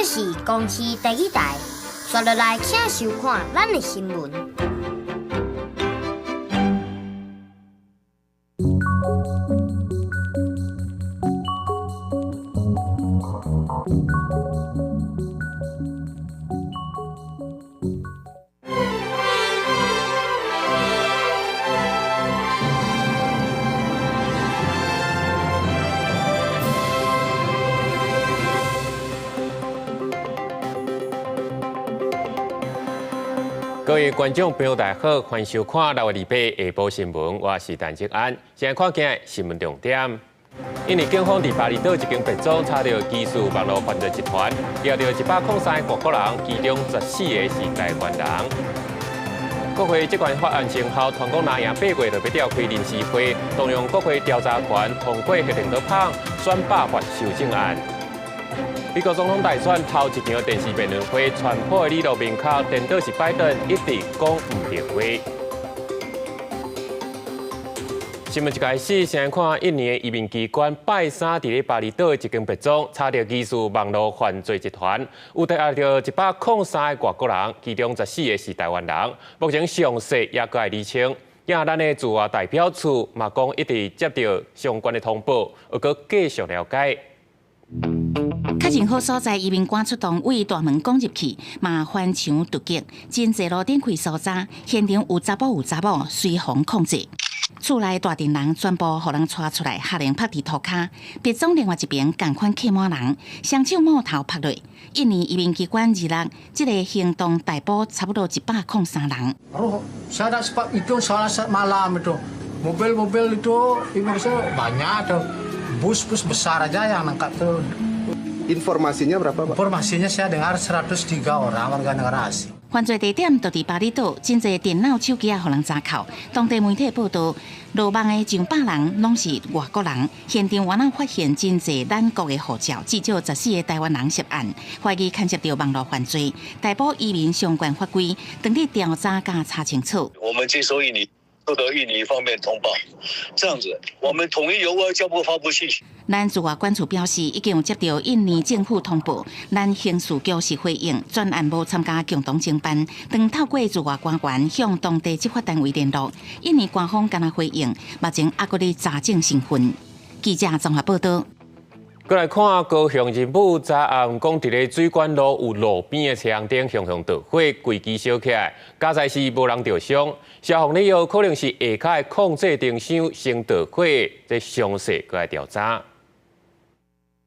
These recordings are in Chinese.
这是公视第一台，刷落来请收看咱的新闻。各位观众朋友，大家好，欢迎收看6月2日下晡新闻，我是陈志安。现在看今日新闻重点：印尼警方在巴厘岛一间别庄查到疑似网络犯罪集团，抓到103个外国人，其中14个是台湾人。国会这款法案生效，全国那赢8月就要召开临时会，动用国会调查权通过核电导棒选罢法修正案。美国总统大选头一场电视辩论会，川普的理路面口颠倒是拜登一直讲唔对话。新闻一开始，先看印尼的移民机关拜三伫巴厘岛的一间别庄，查到疑似网络犯罪集团，有逮到103个外国人，其中14个是台湾人。目前详细也搁在厘清。咱的驻外代表处嘛讲，一直接到相关的通报，而搁继续了解。较人好所在，移民官出动为大门攻入去，嘛翻墙突击，真侪路顶开搜查，现场有查某随风控制。厝内大阵人全部互人带出来，下令拍伫涂骹。别庄另外一边共款客满人，双手摸头拍落。印尼移民机关26这个行动逮捕差不多103人。Saya ada sempat hitung soal malam itu, mobil-mobil itu banyak tuh, bus-bus besar aja yang angkat tuh. Informasinya berapa, Pak? Informasinya saya dengar 103 orang warga negara asing. 犯罪地点就伫巴厘岛，真侪电脑、手机啊，互人查扣。当地媒体报道，落网的上百人拢是外国人。现场原来发现真侪咱国的护照，至少14个台湾人涉案，怀疑牵涉到网络犯罪，逮捕移民相关法规，等你调查加查清楚。我们接收印尼，获得印尼方面通报，这样子，我们统一由外交部发布信息。咱驻外管处表示，已经有接到印尼政府通报，咱刑事局是回应，专案无参加共同侦办，当透过驻外官员向当地执法单位联络。印尼官方敢若回应，目前还搁咧查证身份。记者综合报道。过来看高雄人武昨暗讲，伫咧水管路有路边的车厢顶熊熊着火，规支烧起来，加在是无人着伤。消防理由可能是下骹的控制灯箱先着火，这详细搁来调查。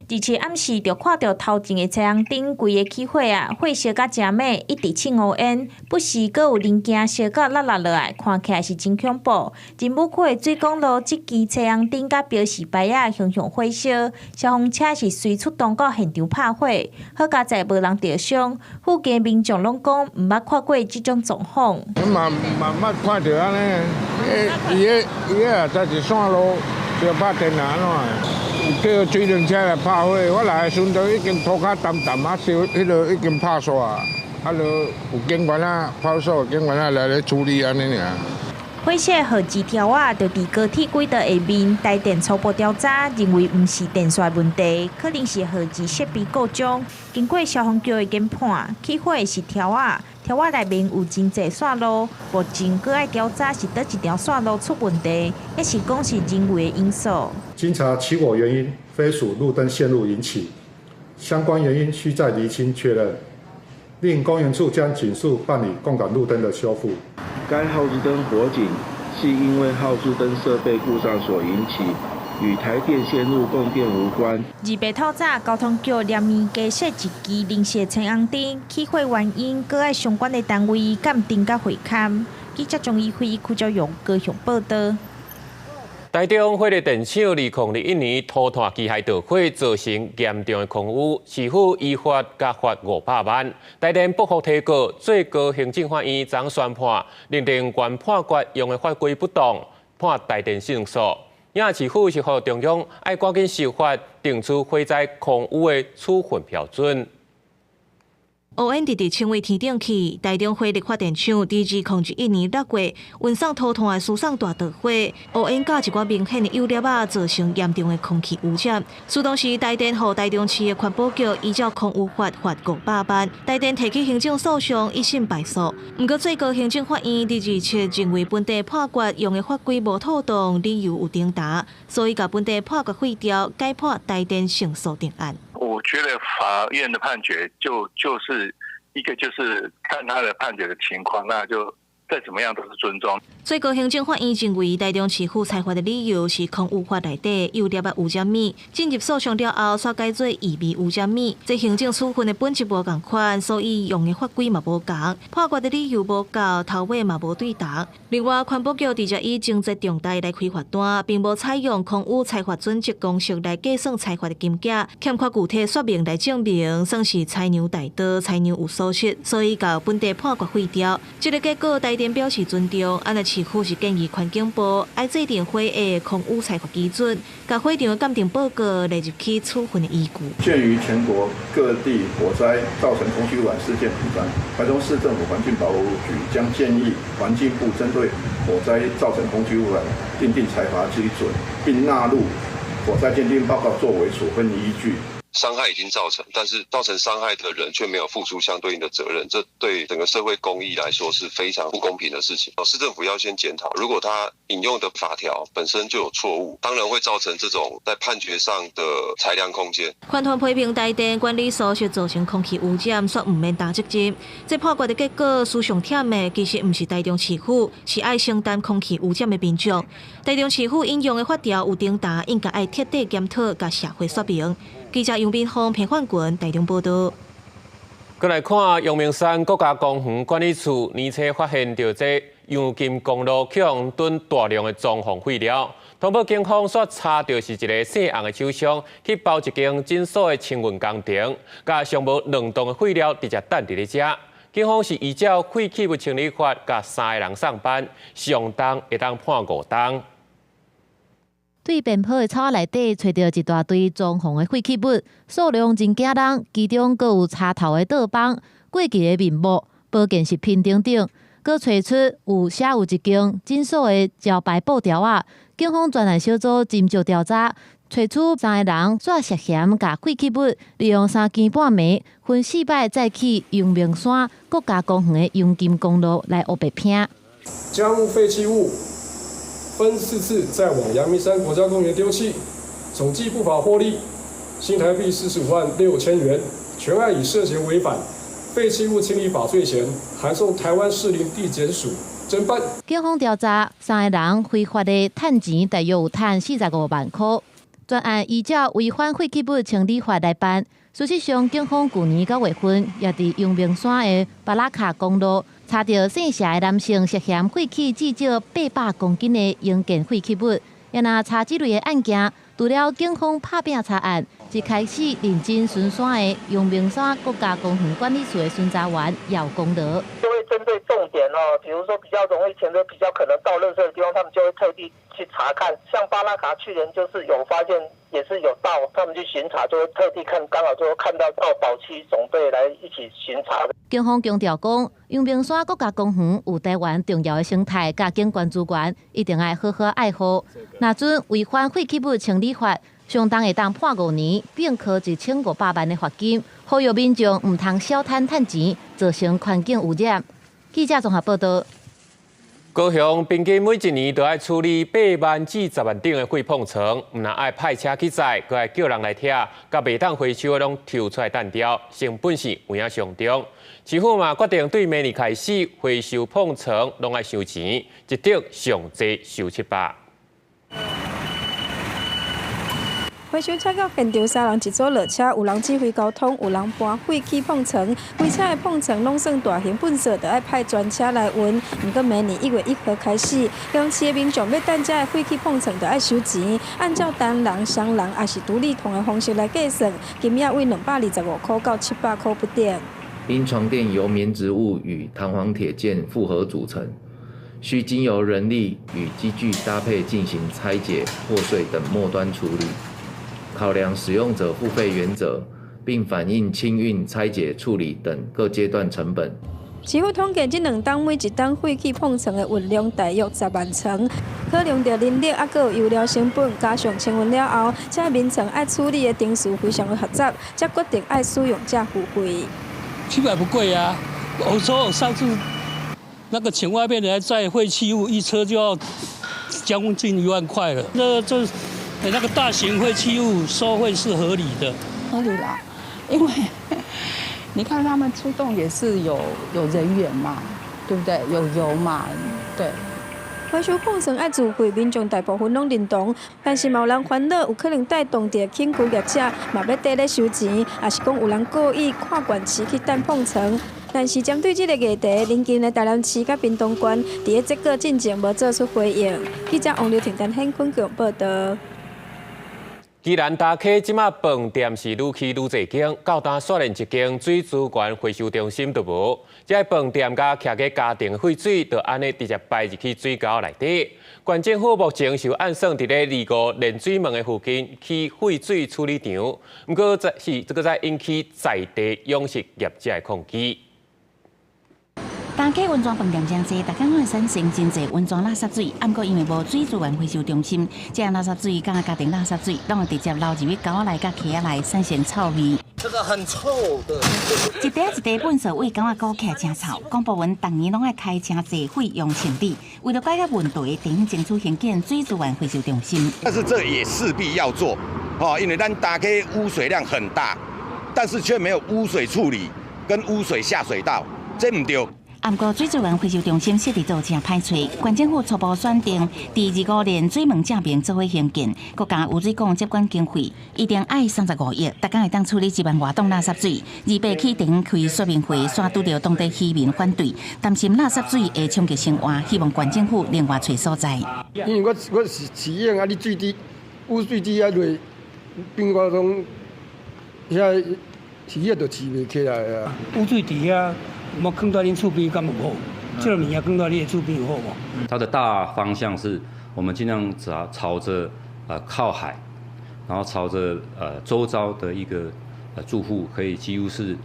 而且暗时就看到头前的车厢顶规个起火啊，火烧甲真猛，一直凊乌烟，不时阁有零件烧甲落落来，看起来是真恐怖。仁武区的水管路这支车厢顶甲标示牌啊，熊熊火烧，消防车是随出动到现场拍火，好佳在无人着伤。附近民众拢讲毋捌看过这种状况。捌看到安尼，伊个在一线路就拍电啊喏。叫水轮车来拍火，我来的时阵已經涂骹淡淡啊，燒迄個已經拍煞啊，啊，就有警員啊，派出所警員啊來咧處理安尼爾。火色和枝条啊，就伫高铁轨道下面，台电初步调查认为毋是电线问题，可能是核机设备故障。经过消防局的研判，起火的是条啊。条仔内面有真侪线路，目前搁爱调查是倒一条线路出问题，还是讲是人为的因素。经查起火原因非属路灯线路引起，相关原因需再厘清确认。另公园处将紧速办理共管路灯的修复。该号志灯火警是因为号志灯设备故障所引起。与台电线路供电无关。28透早，交通局连面加设一支临时车红灯，起火原因，搁爱相关的单位鉴定甲会勘。记者钟义辉、邱兆勇高雄报道。台中火力电厂2021年涂炭机械着火，造成严重的空污，市府依法加罚500万。台电不服提告，最高行政法院昨宣判，认定原判决用的法规不当，判台电胜诉。因市府是予中央爱赶紧修法，定出火灾空污的处分标准。乌恩直称为天顶起，台中火力发电厂2001年6月运送土炭的输送大盗火，乌恩甲一寡明显的有粒造成严重的空气污染。苏当时台电和台中市的环保局依照空污法罚500万，台电提起行政诉讼一审败诉。不过最高行政法院27认为本地判决用的法规无妥当，理由有重大，所以把本地判决废掉，改判台电胜诉定案。我觉得法院的判决就是一个就是看他的判决的情况，那就再怎么样都是尊重。最高行政法院认为台中市府裁罚的理由是空污法内底有粒的污染物，进入诉讼了后煞改做异味污染物，这行政处分的本质无同款，所以用的法规嘛无同，判决的理由无够，头尾嘛无对答。另外，环保局直接以情节重大来开罚单，并无采用空污裁罚准则公式来计算裁罚的金额，欠缺具体说明来证明，算是裁量大刀，裁量有疏失，所以把本地判决废掉。这个结果，台电表示尊重，安尼市府是建议环境部爱制定火的空污裁罚基准，甲火场的鉴定报告列入去处分的依据。鉴于全国各地火灾造成空气污染事件频繁，台中市政府环境保护局将建议环境部针对火灾造成空气污染订定裁罚基准，并纳入火灾鉴定报告作为处分依据。伤害已经造成，但是造成伤害的人却没有付出相对应的责任，这对整个社会公益来说是非常不公平的事情。市政府要先检讨，如果他引用的法条本身就有错误，当然会造成这种在判决上的裁量空间。环团批评台电管理疏失造成空气污染，说唔免打责任。这判决的结果，输上忝的其实唔是台中市府，是爱承担空气污染的民众。台中市府引用的法条有重大，应该爱彻底检讨，甲社会说明。记者杨斌峰、平焕群台中报道。再来看阳明山国家公园管理处年初发现到这阳金公路向囤大量的装潢废料，通报警方所查到是一个姓洪的手商去包一间诊所的清运工程，甲尚无2栋的废料直接等伫咧遮。警方是依照废弃物清理法，甲3个人上班，上当会当判5档。对便坡的草内底找到一大堆装潢的废弃物，数量真惊人，其中阁有插头的倒棒、过期的面膜、保健食品等等，阁找出写有一间诊所的招牌布条啊。警方专案小组斟酌调查，找出3个人所涉嫌甲废弃物利用3更半暝分4摆载去阳明山国家公园的阳金公路来黑白拼，将废弃物分4次再往阳明山国家公园丢弃，总计不法获利新台币45万6千元，全案以涉嫌违反废弃物清理法罪嫌，函送台湾士林地检署侦办。警方调查3个人非法的趁钱，大约有趁45万块。专案依照违反废弃物清理法来办。事实上，警方去年9月份也伫阳明山的巴拉卡公路查到姓谢的男性涉嫌废弃至少800公斤的营建废弃物。也若查这类的案件，除了警方拍拼查案，一开始认真巡山的阳明山国家公园管理处的巡查员也有功劳。就会针对重点比如说比较容易前的比较可能倒垃圾的地方，他们就会特地去查看。像巴拉卡去年就是有发现，也是有到，他们去巡查就会特地看，刚好就会看到保期总队来一起巡查。警方强调讲，阳明山国家公园有台湾重要的生态甲景观资源，一定要好好爱护。若准违反废弃物清理法，相当会当判5年，并科1500万的罚金。呼吁民众唔通小贪趁钱，造成环境污染。记者综合报道。高雄平均每一年都要处理8万至10万吨的废碰床，唔但爱派车去载，佮爱叫人来拆，甲袂当回收的拢抽出来单掉，成本是有影上重。市府嘛决定对明年开始回收碰床拢爱收钱，一吨上济收700。回收车到现场，3人一组落车，有人指挥交通，有人搬废弃碰床。每车的碰床拢算大型粪扫，就要派专车来运。不过明年1月1号开始，乡市的民众要等这的废弃碰床，就要收钱。按照单人、双人还是独立桶的方式来计算，金额为225块到700块不等。因床垫由棉质物与弹簧铁件复合组成，需经由人力与机具搭配进行拆解、破碎等末端处理。考量使用者付费原则，并反映清运、拆解、处理等各阶段成本。市府统计，这2档每一档废气碰层的运量大约10万层，可能着人力还有油料成本，加上清运了后，这民层爱处理的程序非常的复杂，才决定爱使用这付费。700不贵啊，我说我上次那个请外面的来载废弃物，一车就要将近1万块了。那个大型废弃物收费是合理的，合理啦，因为你看他们出动也是有人员嘛，对不对？有油嘛，对。回收碰层爱自费，民众大部分拢认同，但是有人烦恼，有可能带动着轻工业者嘛要缀咧收钱，也是讲有人故意跨管期去等碰层。但是针对这个议题，邻近的台南市甲屏东县，伫个这个进前无做出回应。记者王刘婷、陈hen坤强报道。宜兰大溪即马饭店是愈去愈侪间，到单刷连一间水资源回收中心都无。这饭店甲徛个家庭废水，就安尼直接排入去水沟内底。县政府目前是按算伫咧25连水门的附近起废水处理场，不过这个引起在地养殖业者的抗议。大溪温泉饭店真济，大家拢会产生真济温泉垃圾水，不过因为无水资源回收中心，这垃圾水甲家庭垃圾水，拢会直接流入去沟内甲溪内，产生臭味。这个很臭的。一袋一袋粪扫位，感觉搞起来真臭。公部门逐年拢爱开真济费用清理，为了解决问题，电影争取兴建水资源回收中心。但是这也势必要做，因为咱大溪污水量很大，但是却没有污水处理跟污水下水道，这唔对。不过水资源回收中心设置都真歹找，县政府初步选定第25连水门正面做伙兴建，国家污水管接管经费一定爱35亿，大家会当处理1万多吨垃圾水。28起庭开说明会，煞拄到当地居民反对，担心垃圾水会冲击生活，希望县政府另外找所在。因为我是市营啊，你水滴污水滴啊落，变我讲遐市业就治袂起来啊。污水滴啊。我放到恁厝边敢无好？这个物件放到你的厝边有好无？它的大方向是我们尽量朝着靠海，然后朝着周遭的一个住户可以几乎是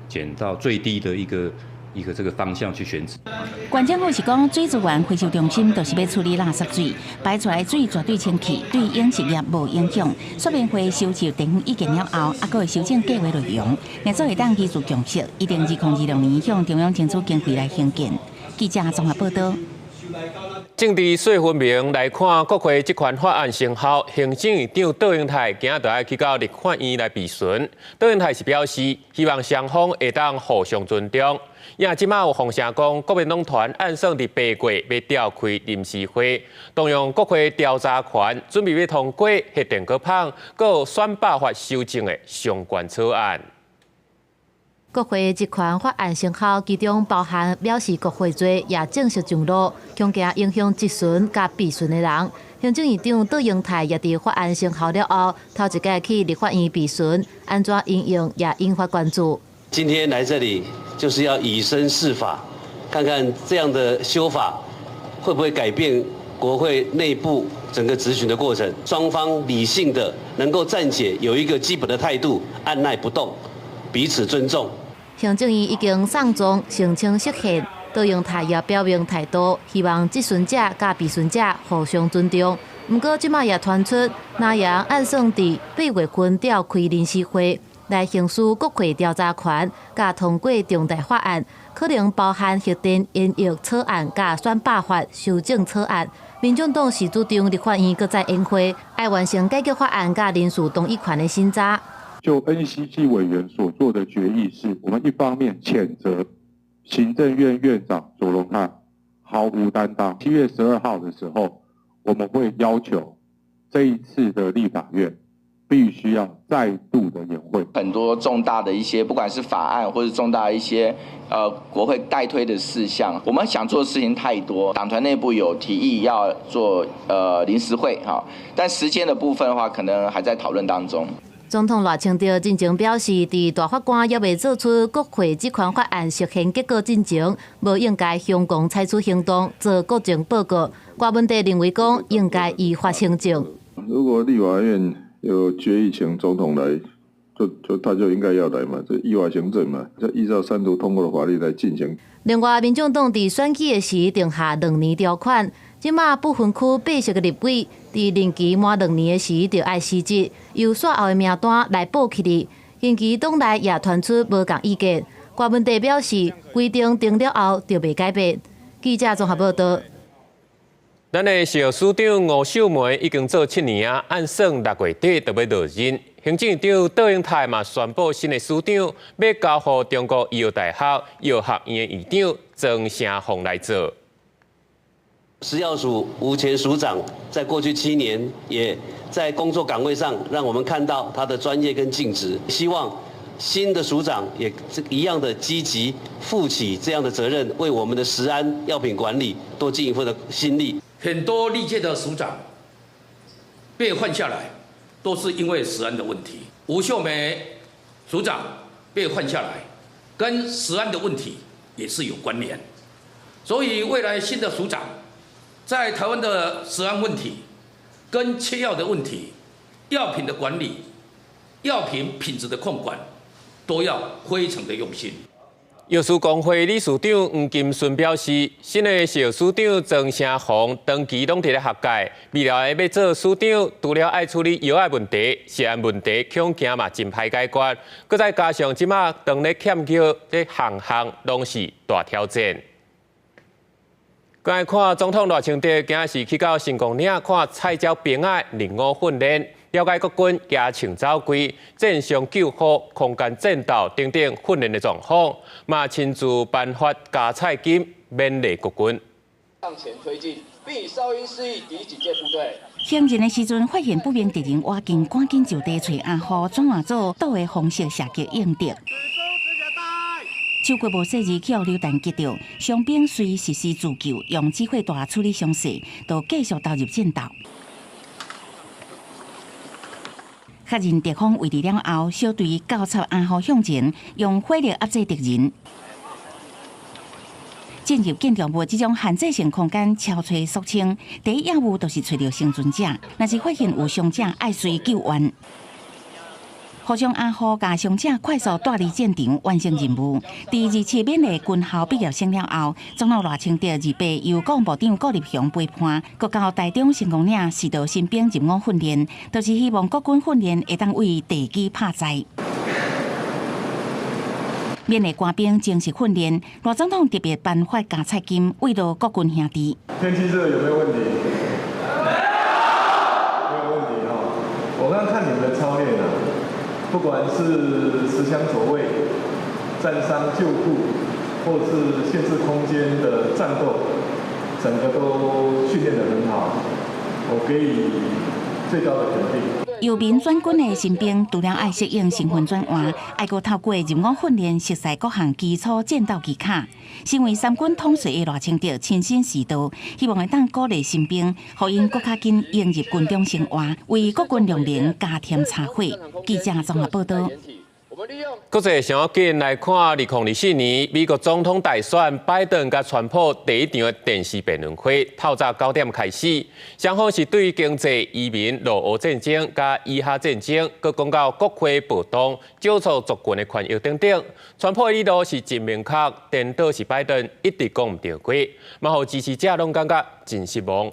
减到最低的一个这个方向去选址。县政府是讲，水资源回收中心就是要处理垃圾水，排出来水绝对清气，对养殖业无影响。说明会收集电影意见了后，还佫会修正计划内容，另做会当依序强势，一定2026年向中央争取经费来兴建。记者综合报道。政治水分明来看国会这款法案生效，行政院长杜英泰今仔就要去到立法院来备询。杜英泰是表示，希望双方会当互相尊重。因即马有风声讲，国民党团按算伫8月要召开临时会，动用国会调查权，准备要通过核电锅棒，佮有选罢法修正的相关草案。国会这款法案生效，其中包含表示国会罪也正式上路，恐惊影响质询甲备询的人。行政院长杜英泰也伫法案生效了后，头一届去立法院备询，安怎应用也引发关注。今天来这里就是要以身试法，看看这样的修法会不会改变国会内部整个质询的过程，双方理性的能够暂且有一个基本的态度，按捺不动，彼此尊重。行政院已经上状澄清释宪，杜英泰也表明态度，希望质询者甲备询者互相尊重。不过，即马也传出南洋按算伫8月份召开临时会，来行使国会调查权，甲通过重大法案，可能包含核电延役草案甲选罢法修正草案。民众党是主张立法院搁再延会，爱完成改革法案甲人事动议权的审查。就 NCC 委员所做的决议是，我们一方面谴责行政院院长左荣汉毫无担当。7月12号的时候，我们会要求这一次的立法院必须要再度的延会。很多重大的一些，不管是法案或者重大的一些国会代推的事项，我们想做的事情太多。党团内部有提议要做临时会哈，但时间的部分的话，可能还在讨论当中。总统赖清德进前表示，伫大法官还未做出国会这款法案实现结果进前，无应该向公采取行动做国情报告。郭文德认为讲，应该依法行政。如果立法院有决议请总统来他就应该要来嘛，这依法行政嘛，就依照3读通过的法律来进行。另外，民众党伫选举的时定下2年条款，即马不分区80个立委，伫任期满2年的时就要辞职，由选后的名单来报起哩。近期党内也传出无共意见，郭文地表示规定定了后就袂改变。记者综合报道。咱的小市长吴秀梅已经做7年啊，按算6月底就要落任。行政长杜英泰嘛宣布新的市长要交予中国医药大学医药学院的院长曾成凤来做。食药署吴前署长在过去7年也在工作岗位上让我们看到他的专业跟尽职，希望新的署长也一样的积极负起这样的责任，为我们的食安药品管理多尽一份的心力。很多历届的署长被换下来，都是因为食安的问题。吴秀梅署长被换下来，跟食安的问题也是有关联。所以未来新的署长在台湾的食安问题、跟切药的问题、药品的管理、药品品质的控管，都要非常的用心。药师公会理事长黄金顺表示，新的小市长曾成凤长期拢伫咧学界，未来要做市长，除了爱处理药的问题、食安问题，恐惊嘛真歹解决，搁再加上即马当咧欠缺，这项项拢是大挑战。刚才看总统赖清德今日是去到成功岭看菜鸟兵仔练武训练。了解国军加强走规、正常救护、空间战斗等等训练的状况，嘛亲自颁发加菜金勉励国军。向前推进，并稍因示意敌警戒部队。行进的时阵，发现不明敌人挖进，赶紧就地找阿虎转换组倒的方式射击应敌。手过无细日去榴弹击到，伤兵虽实施自救，用指挥大处理伤势，就继续投入战斗。确认敌方位置了后，小队交插阿虎向前，用火力压制敌人。进入建筑物这种限制性空间，敲锤肃清，第一要务就是找到生存者，若是发现有伤者，爱随救援。互相阿虎甲伤者快速带离战场，完成任务。第二次勉励军校毕业生了后，总统赖清德28由国防部长顾立雄陪伴，国到台中成功岭指导新兵入伍训练，就是希望国军训练会当为地基拍在。勉励官兵精实训练，赖总统特别颁发加菜金，慰劳国军兄弟。天气热有没有问题？没有问题哈。我刚刚看你们的操练啊。不管是持枪走位、战伤救护，或是限制空间的战斗，整个都训练得很好，我给予最高的肯定。由民转军的新兵，除了爱适应身份转换，还阁透过入伍训练，熟悉各项基础战斗技巧。身为三军统帅的赖清德亲身指导，希望会当鼓励新兵，互因更较紧融入军中生活，为国军良能加添插火。记者综合报道。国际上紧来看，2024年美国总统大选，拜登甲川普第一场的电视辩论会，透早9点开始。双方是对经济、移民、俄乌战争、甲以哈战争，佮讲到国会暴动、少数族群的权益等等。川普的理路是真明确，颠倒是拜登一直讲唔到过，嘛互支持者拢感觉真失望。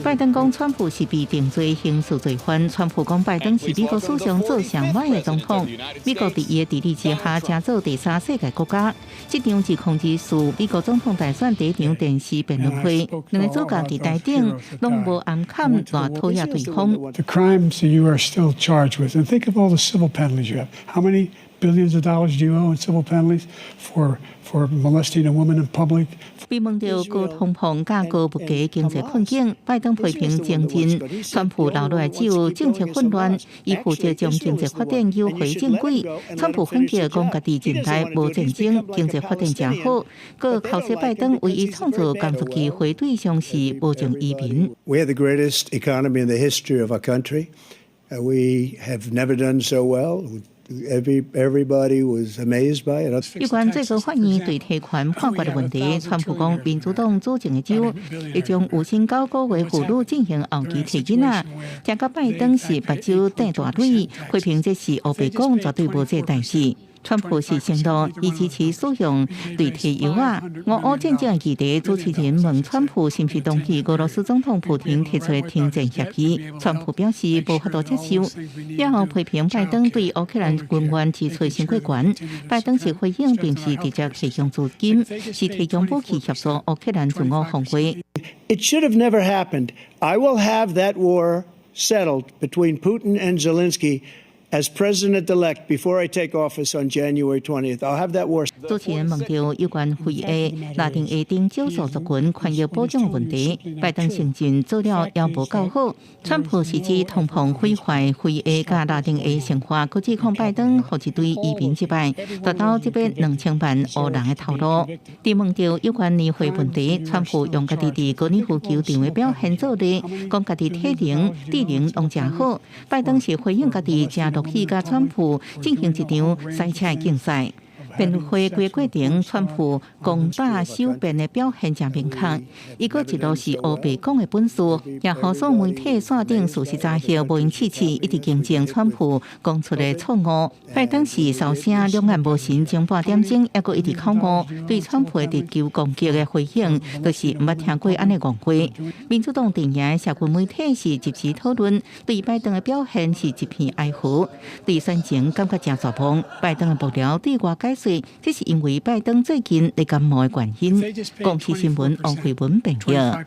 拜登讲，川普是被定罪刑事罪犯。川普讲，拜登是美国史上做上歹的总统。美国伫伊的治理之下，成做第3世界国家。这场是控制数美国总统大选第一场电视辩论会，两个主角伫台顶拢无暗砍来讨厌对方。The crimes you are still charged with, and think of all the civil penalties you have. How many billions of dollars do you owe in civil penalties for molesting a woman in public? 被问到高通膨、价高物价经济困境，拜登批评精进，川普留落来只有政策混乱，伊负责将经济发展优回正轨。川普反击讲家己近代无战争，经济发展真好，佮考察拜登为伊创造工作机会对象是保障移民。We have the greatest economy in the history of our country. We have never done so well. Everybody was amazed by it. 有关最高法院对提款判决的问题，川普讲民主党组成的州会将有薪9个月妇女进行后期提囡仔，加到拜登是目睭戴大蕊，批评这是乌白讲绝对无这代志。川普是承诺以支持使用对提油啊。俄乌战争议题主持人问川普是不是同意俄罗斯总统普京提出的停战协议，川普表示无法度接受，然后批评拜登对乌克兰军援支出太过悬。拜登是回应，并不是直接提供资金，是提供武器协助乌克兰自我防卫。It should have never happened. I will have that war settled between Putin and Zelensky as president-elect before I take office on January 20th. I'll have that war. 主持人问到有关会议拉丁下定少数族群权益保障的问题，拜登承认做了也无够好。川普是指通膨毁坏会议甲拉丁的生活，佮指控拜登或是对移民失败，达到这笔2000万乌人的头路。伫问到有关议会问题，川普用家己伫高尔夫球场的表现做例，讲家己体能、智能拢真好。拜登是回应家己正乐意甲川普进行一场赛车竞赛。辩论会规过程，川普攻打手辩的表现真明确，伊个一路是乌白讲的本事，也好所媒体线顶事实查核无因一直竞争川普讲出的错误。拜登是稍声两岸无神，前半点钟也个一直口误，对川普的地球攻击的回应，就是毋捌听过安尼讲话。民主党阵营社群媒体是集体讨论，对拜登的表现是一片哀呼，对选情感觉真绝望。拜登的幕僚对外解释，这是因为拜登最近在感冒的原因。公视新闻王慧文评论。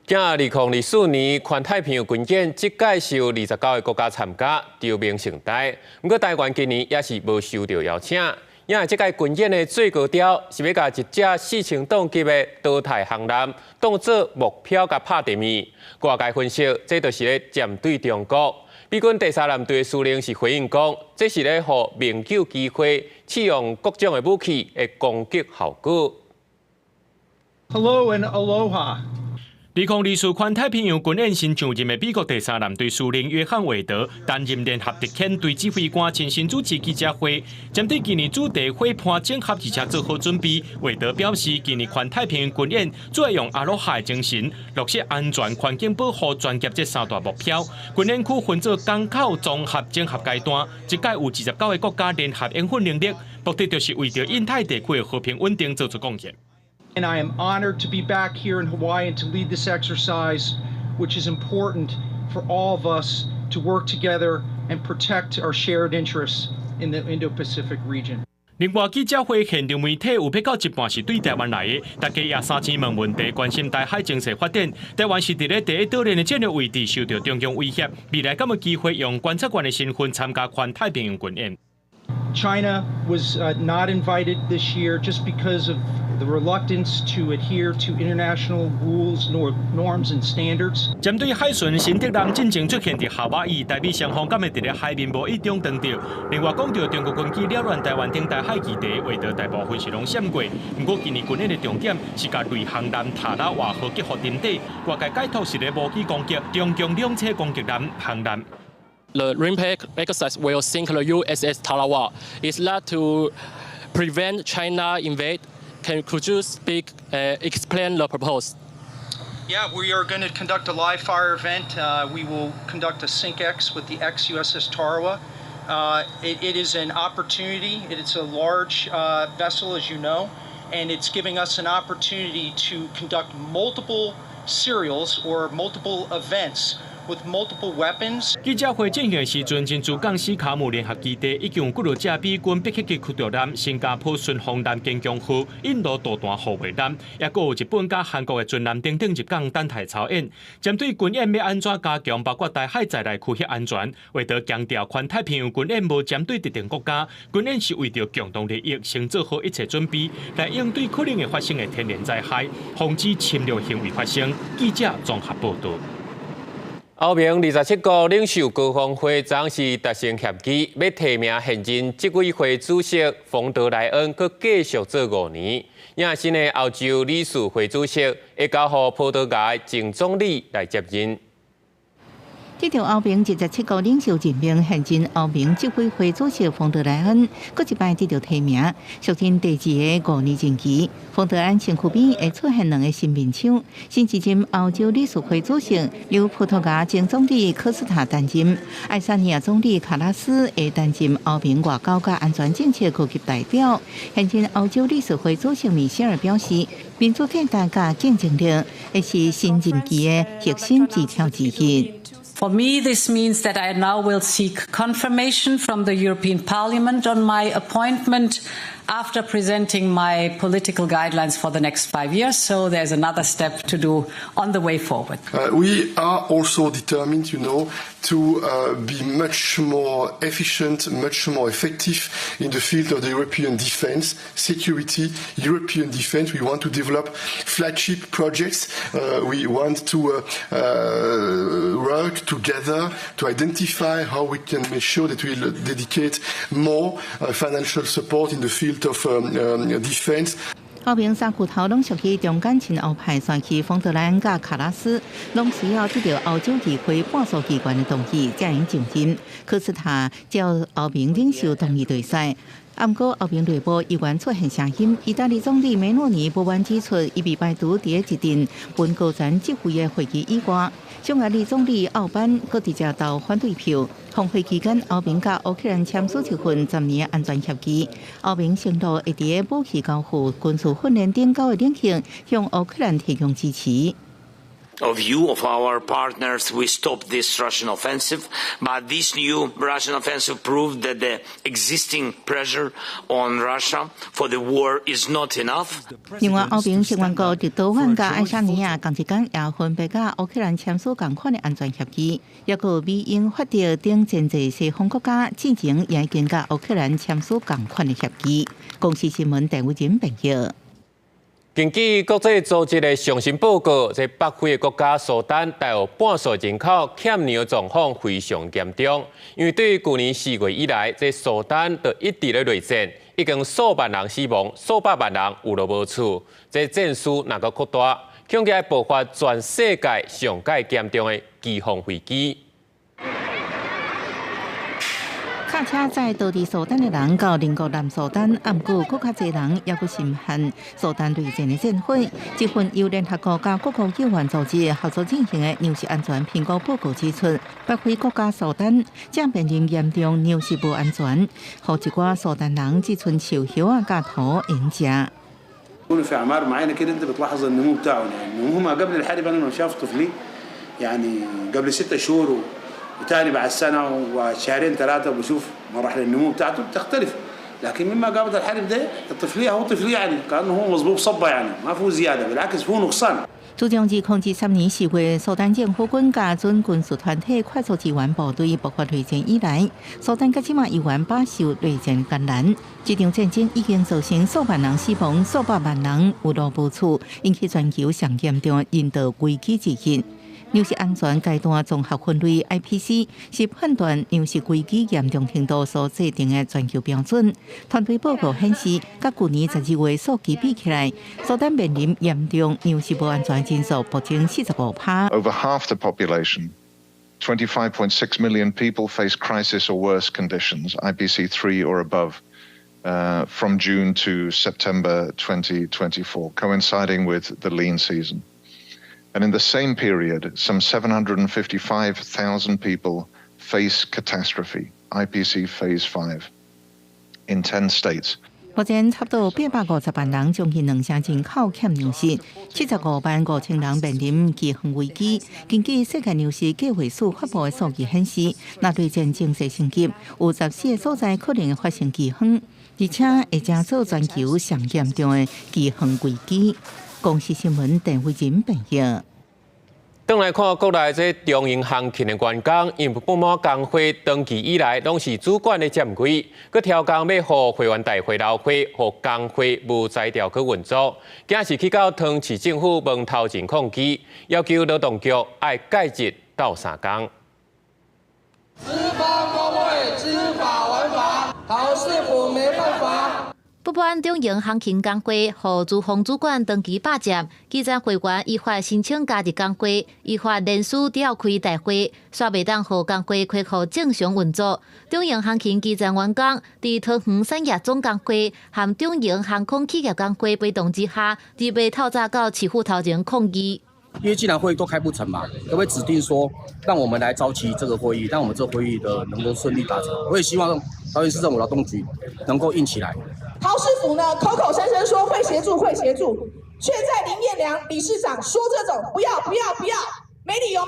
今2024年环太平洋军演，即届是有29个国家参加，筹备盛大。不过台湾今年也是无收到邀请。因为这届军演的最高调是要把一只4000吨级的多台航艦当作目标，甲拍地面。外界分析，这就是咧针对中国。美军第3舰队司令是回应讲，这是咧互盟友机会，试用各种的武器的攻击效果。Hello and aloha. 2024环太平洋军演新上任的美国第3舰队司令约翰韦德担任联合特遣队指挥官，亲身主持记者会，针对今年主题伙伴整合，而且做好准备。韦德表示，今年环太平洋军演主要用阿罗哈的精神，落实安全、环境保护、专业这3大目标。军演区分做港口综合整合阶段，一届有29个国家联合演训能力，目的就是为着印太地区的和平稳定做出贡献。And I am honored to be back here in Hawaii and to lead this exercise, which is important for all of us to work together and protect our shared interests in the Indo-Pacific region. 另外，记者会现场媒体有别到一半是对台湾来的，大家也3000问问题，关心台海情势发展。台湾是伫咧第一岛链的战略位置受到中共威胁，未来敢有机会用观察员的身份参加环太平洋军演。China was not invited this year just because of the reluctance to adhere to international rules, norms, and standards. 针对海巡新德南进前出现伫夏威夷，台美双方敢会伫咧海面无意中撞到。另外讲到中国军机扰乱台湾顶台海基地，为着大部分是拢闪过。不过今年军演的重点是甲对航艦塔拉瓦号结合定底，外界解读是咧武器攻击，中共两侧攻击艦航艦。The RIMPAC exercise will sink the USS Tarawa. Is that to prevent China invade? Could you explain the purpose? Yeah, we are going to conduct a live fire event. We will conduct a SYNC-X with the ex-USS Tarawa. It is an opportunity. It's a large vessel, as you know, and it's giving us an opportunity to conduct multiple serials or multiple events with multiple weapons. 记者会进行时阵，真珠港史卡姆联合基地已经有几多架美军北极级驱逐舰、新加坡巡防舰坚强号、印度导弹护卫舰，也阁有日本甲韩国的军舰等等入港等待操演。针对军演要安怎加强，包括台海在内区域安全，为着强调环太平洋军演无针对特定国家，军演是为着共同利益，先做好一切准备，来应对可能会发生的天然灾害，防止侵略行为发生。记者综合报道。欧盟27个领袖高峰会总是达成协议，要提名现任执委会主席冯德莱恩，佮继续做5年。也新的欧洲理事会主席会交予葡萄牙前总理来接任。这条欧盟77个领袖任命现今欧盟执委会主席冯德莱恩，搁一摆得到提名，促进第2个5年任期。冯德莱恩身躯边会出现2个新面孔，新一任欧洲理事会主席由葡萄牙前总理科斯塔担任，爱沙尼亚总理卡拉斯会担任欧盟外交和安全政策高级代表。现今欧洲理事会主席米歇尔表示，民主体大家竞争力会是新任期的核心指标之一。For me, this means that I now will seek confirmation from the European Parliament on my appointment after presenting my political guidelines for the next 5 years. So there's another step to do on the way forward. We are also determined, to be much more efficient, much more effective in the field of the European defence, security, European defence. We want to develop flagship projects. We want to work together to identify how we can make sure that we'll dedicate more financial support in the field of defence. 欧盟3巨头拢属于中间亲欧派，选去冯德莱恩甲卡拉斯，拢需要得到欧洲议会半数议员的同意才能上任。科斯塔照欧盟领袖同意对赛。不过，欧盟内部议员出现声音，意大利总理梅诺尼不满指出，伊被排除伫一阵本高层集会的会议以外。匈牙利总理奥班搁直接投反对票。峰会期间，欧盟甲乌克兰签署一份10年安全协议。欧盟承诺会伫武器交付、军事训练等9个领域向乌克兰提供支持。Of view of our partners, we stopped this Russian offensive, but this new Russian offensive proved that the existing pressure on Russia for the war is not enough. 另外，欧盟成员国立陶宛甲爱沙尼亚同一天也分别甲乌克兰签署同款的安全协议，也有美英法德等真济西方国家之前也已经甲乌克兰签署同款的协议。公司新闻陈伟仁报道。根据国际组织的上新报告，在北非的国家苏丹大约半数人口欠粮状况非常严重。因为对于去年4月以来，在苏丹就一直咧内战，已经数万人死亡，数百万人有落无厝。这战事若个扩大，恐惊爆发全世界上界严重的饥荒危机。卡车载到伫苏丹的人到邻国南苏丹，不过更较侪人也佫深陷苏丹内战的战火。一份由联合国甲各国救援组织合作进行的粮食安全评估报告指出，北非国家苏丹正面临严重粮食不安全，互一寡苏丹人只剩树叶啊、甲土用食。يكونوا في اعمار معينه كده انت بتلاحظ النمو بتاعهم يعني هم قبل الحرب انا لما شاف طفلي يعني قبل 6 شهور وتاني بعد سنه وشهرين 3 بشوف مراحل النمو بتاعته بتختلف لكن مما قامت الحرب ده الطفليه هو طفليه يعني كانه هو مظبوط صبه يعني ما فيه زياده بالعكس هو نقصان。自从2003年4月，苏丹政府军甲准军事团体快速支援部队爆发内战以来，苏丹甲即马依然饱受内战艰难。这场战争已经造成数万人死亡、数百万人有路无厝，引起全球上严重人道危机之一。粮食安全阶段综合分类 IPC 是判断粮食危机严重程度所制定的全球标准。团队报告显示，甲去年12月数据比起来，苏丹面临严重粮食不安全人数暴增45%。Over half the population, 25.6 million people face crisis or worse conditions, IPC 3 or above, from June to September 2024, coinciding with the lean season. And in the same period, some 755,000 people face catastrophe, IPC Phase 5, in 10 states. 目前差不多850万人，将近2成人口欠粮食，75万5千人面临饥荒危机。根据世界粮食计划署发布的数据显示，若内战正式升级，有14个所在可能会发生饥荒，而且会加速全球上严重的饥荒危机。公司新闻陈伟仁报道。转来看国内这中型航勤的员工，因不满工会长期以来拢是主管的占规，佮调工要互会员大会留会，互工会无才调去运作，今是去到汤市政府门头前抗议，要求劳动局爱改制到3工。资方工会知法违法，考试府没办法。不办中型航勤工会，和驻防主管登记霸占，基层会员依法申请加入工会，依法联署召开大会，煞未当互工会恢复正常运作。中型航勤基层员工伫桃园产业总工会和中型航空企业工会陪同之下，伫被透早到市府头前抗议。因为既然会议都开不成嘛，可不可以指定说，让我们来召集这个会议，让我们这个会议的能够顺利达成？我也希望桃园市政府劳动局能够硬起来。陶市府呢，口口声声说会协助，却在林彦良理事长说这种不要，没理由，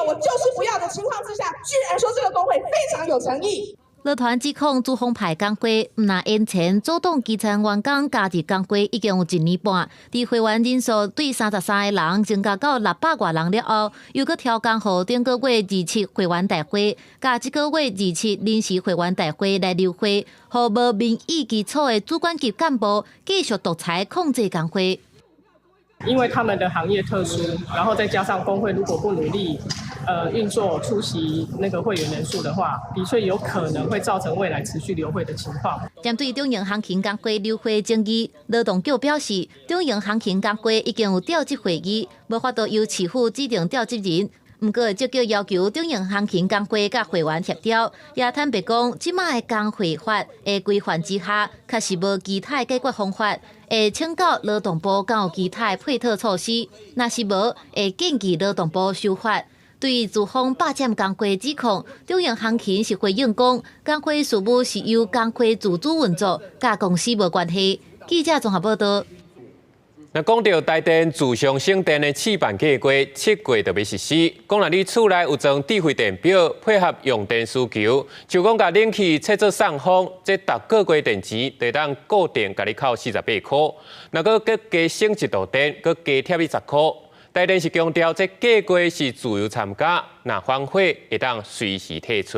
我就是不要的情况之下，居然说这个工会非常有诚意。乐团指控主风派工会毋拿因前主动基层员工加入工会已经有1年半，伫会员人数对33个人增加到600多人了后，又搁调工予顶个月27会员大会，甲这个月27临时会员大会来留会，予无民意基础的主管级干部继续独裁控制工会。因为他们的行业特殊，然后再加上工会如果不努力，运作出席那个会员人数的话，的确有可能会造成未来持续留会的情况。针对中型航勤工会留会争议，劳动局表示，中型航勤工会已经有调集会议，无法度由市府指定调集人。不过，积极要求中型航勤工会甲会员协调，也坦白讲，即卖的工会法的规范之下，确实无其他解决方法。会请教劳动部敢有其他配套措施，若是无，会建议劳动部修法。对于资方霸占工会指控，中型航勤是回应讲，工会事务是由工会自主运作，甲公司无关系。记者综合报道。那讲到台电自强省电的试办计划，7月就要实施。讲若你厝内有装智慧电表，配合用电需求，就讲甲冷气切做送风，这逐个月电钱就当固定甲你扣48块。若搁加省1度电，搁加贴20块。台电是强调这计划是自由参加，若反悔会当随时退出。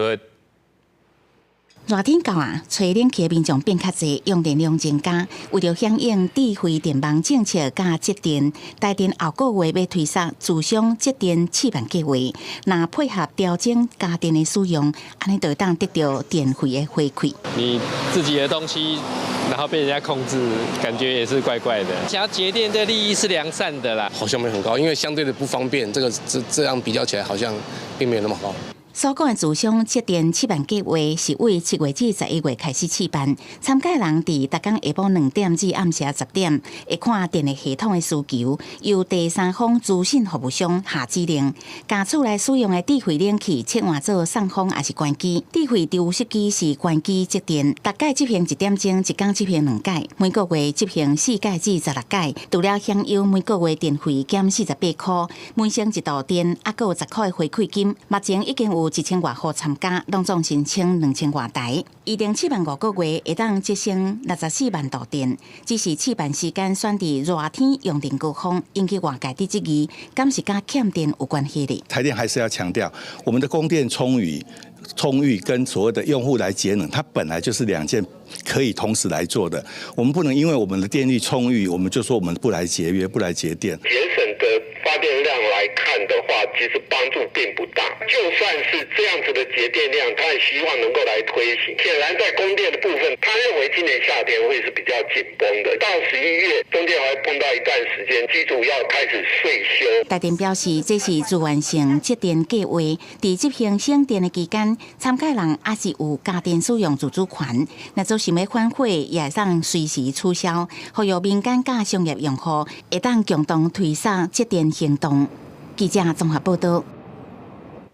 热天到啊，吹冷气的民众变较侪，用电量增加。为了响应智慧电网政策加节电，台电后个月要推出自强节电试办计划。若配合调整家电的使用，安尼就当得到电费的回馈。你自己的东西，然后被人家控制，感觉也是怪怪的。想要节电的利益是良善的啦，好像没很高，因为相对的不方便，这样比较起来好像并没有那么好。所讲的自强节电试办计划是为7月至11月开始试办，参加人伫逐天下晡2点至暗时10点，会看电力系统的需求，由第三方资讯服务商下指令，家厝内使用的智慧冷气切换做送风还是关机。智慧除湿机是关机节电，逐届执行1点钟，一天执行2届，每个月执行4届至16届，除了享有每个月电费减48块，每升1度电，还佫有10块的回馈金。目前已经有1000外户参加，拢总申请2000外台，预定试办5个月，会当节省64万度电。只是试办时间选伫热天用电高峰，引起外界的质疑，敢是甲欠电有关系的？台电还是要强调，我们的供电充裕跟所谓的用户来节能，它本来就是2件可以同时来做的。我们不能因为我们的电力充裕，我们就说我们不来节约、不来节电。节省的发电量来看的话，其实帮助并不大。就算是这样子的节电量，他也希望能够来推行。显然在供电的部分，他认为今年夏天会是比较紧绷的，到11月中间还会碰到一段时间，机组要开始税收。台电表示，这是自愿性节电计划，在执行省电的期间，参加人也是有家电使用自主权。若做想要反悔，也会当随时取消，呼吁民间甲商业用户会当共同推展节电行动。记者综合报道。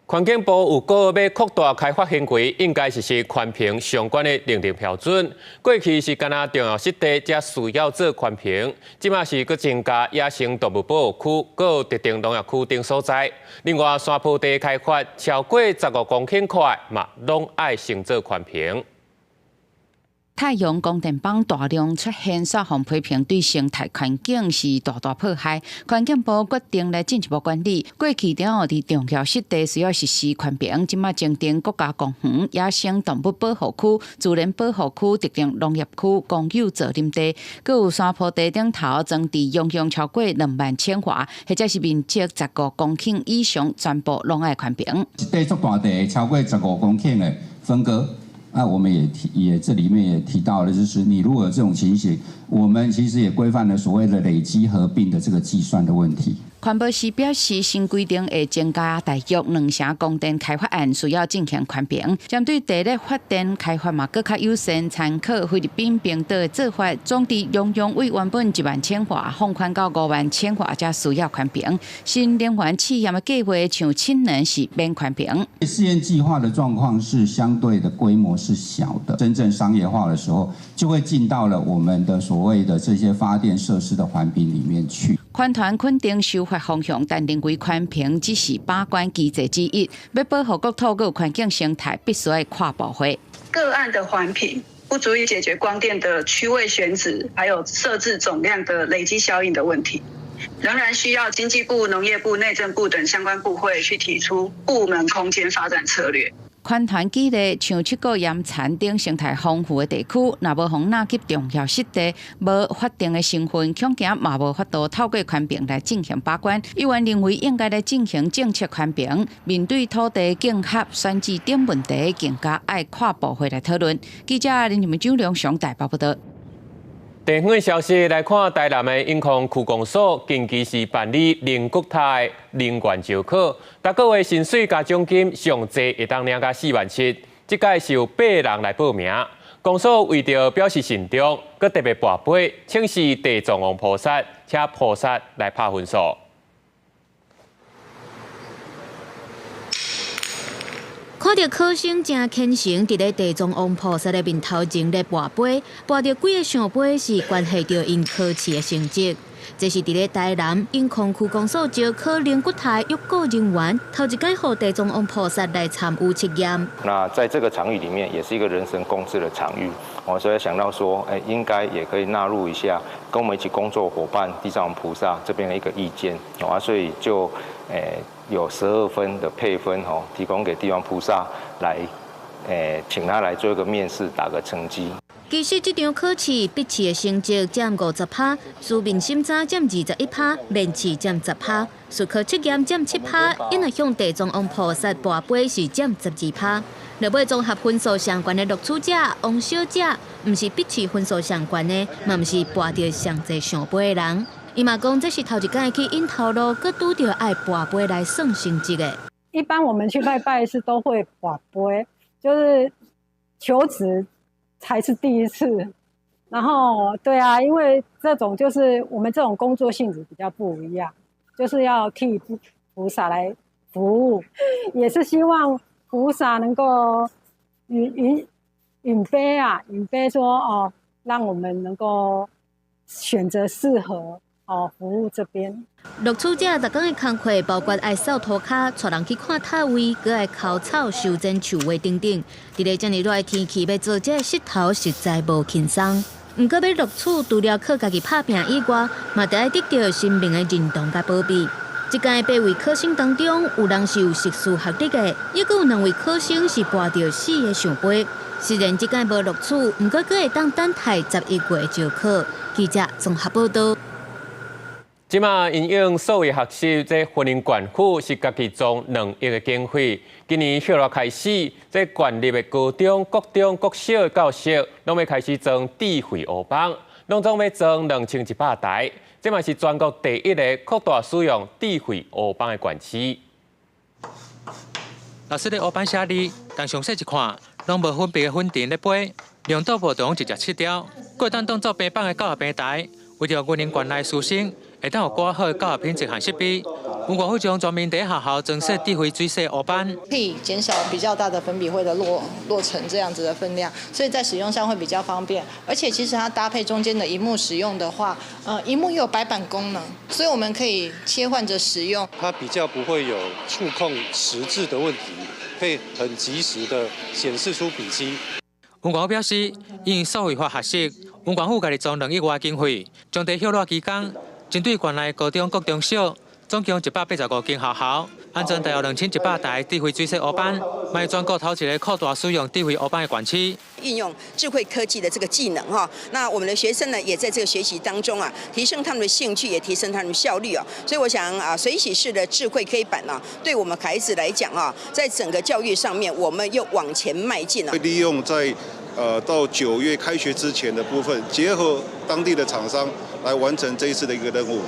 环境部有告要扩大开发行规，应该实施环评相关的认定标准。过去是干那重要湿地才需要做环评，即马是佮增加野生动物保护区，佮有特定农业区等所在。另外，山坡地开发超过15公顷块，嘛拢爱先做环评。太阳光电棒大量出现煞风批评，对生态环境是大大迫害。环境部决定来进一步管理。过去了伫重要湿地需要实施环评，即马增订国家公园、野生动物保护区、自然保护区、特定农业区、公有责任地，佮有山坡地顶头装置容量超过20000华，或者是面积15公顷以上，全部拢爱环评。一块足大地超过15公顷的分割。那我们也这里面也提到了，就是你如果有这种情形，我们其实也规范了所谓的累积合并的这个计算的问题。环保署表示，新规定会增加大约2成供电开发案需要进行宽屏，针对地热发电开发嘛，更较优先参考菲律宾冰岛的做法，总值容量为原本1万千瓦放宽到5万千瓦，才需要宽屏。新能源企业的计划像氢能是免宽屏。试验计划的状况是相对的规模是小的，真正商业化的时候，就会进到了我们的所谓的这些发电设施的环评里面去。环团肯定修法方向，但认为宽屏只是把关机制之一，要保护国土和环境生态，必须要跨部会。个案的环评不足以解决光电的区位选址，还有设置总量的累积效应的问题，仍然需要经济部、农业部、内政部等相关部会去提出部门空间发展策略。环团基地像7个盐田等生态丰富的地区，若无互纳入重要湿地，无法定的成分，恐惊嘛无法度透过宽屏来进行把关。议员认为应该来进行政策宽屏，面对土地竞合、选址等问题，更加爱跨部会来讨论。记者林俊周良上台报道。地方的消息来看，台南的银控区公所近期是办理零国泰能源招考，每个月薪水加奖金上济会当领到4万7，这届是有8人来报名。公所为着表示慎重，佮特别跋杯请示地藏王菩萨，请菩萨来拍分数。看到考生正虔诚，伫咧地藏王菩萨的面头前咧跋杯，跋到几个圣杯是关系到因考试的成绩。这是伫咧台南银控区公所招考灵骨台预购人员，头一届互地藏王菩萨来参与测验。那在这个场域里面，也是一个人神共治的场域，所以想到说，应该也可以纳入一下跟我们一起工作伙伴地藏王菩萨这边的一个意见，所以就有12分的配分提供给地藏菩萨来，请他来做一个面试，打个成绩。其实这场考试笔试的成绩占50%，书面审查占21%，面试占10%，术科测验占7%，因为向地藏王菩萨跋杯是占12%。若要综合分数相关的录取者、王小姐，唔是笔试分数相关的，嘛唔是跋到上济上杯的人。伊嘛讲这是头一届去引头路，佮拄到爱跋杯来算成绩的。一般我们去拜拜是都会跋杯，就是求职才是第一次。然后对啊，因为这种就是我们这种工作性质比较不一样，就是要替菩萨来服务，也是希望菩萨能够允杯说让我们能够选择适合服务这边。录取者逐天的工课包括爱扫涂骹、带人去看塔位，佮爱烤草、修剪树位等等。伫咧这么热的天气，要做这石头实在无轻松。不过要录取，除了靠家己拍拼以外，嘛得爱得到生命的认同甲保庇。这届8位考生当中，有人是有硕士学历的，也佮有2位考生是跋到4个圣杯。虽然这届无录取，不过佮会当等待11月招考。记者综合报道。即马因应所有学习，这婚姻管府是家己种2亿的经费。今年6月开始，这县立的高中、国中、国小教室，拢要开始装智慧黑板，拢总要装2100台。这嘛是全国第一个扩大使用智慧黑板的县市。老师的黑板写字，但详细一看，拢无分别的粉尘咧飞，量度无同直接切掉，过当当做平板的教学平台，为着云林县内师生。会当有挂好教学品质和设备，文化府将全面第一学校增设智慧水洗黑板，可以减少比较大的粉笔绘的落成这样子的分量，所以在使用上会比较方便。而且其实它搭配中间的萤幕使用的话，萤幕又有白板功能，所以我们可以切换着使用。它比较不会有触控实质的问题，可以很及时的显示出笔记。文化府表示，因数位化学习，文化府家己装2亿外经费，将在休热期间。针对县内高中、国中小，总共185间学校，安全大约2100台智慧水洗乌板，卖全国头一个扩大使用智慧乌板的管区。运用智慧科技的这个技能哈，那我们的学生呢也在这个学习当中啊，提升他们的兴趣，也提升他们的效率啊。所以我想啊，水洗式的智慧 K 板啊，对我们孩子来讲啊，在整个教育上面，我们又往前迈进了。会利用在到9月开学之前的部分，结合当地的厂商来完成这一次的一个任务。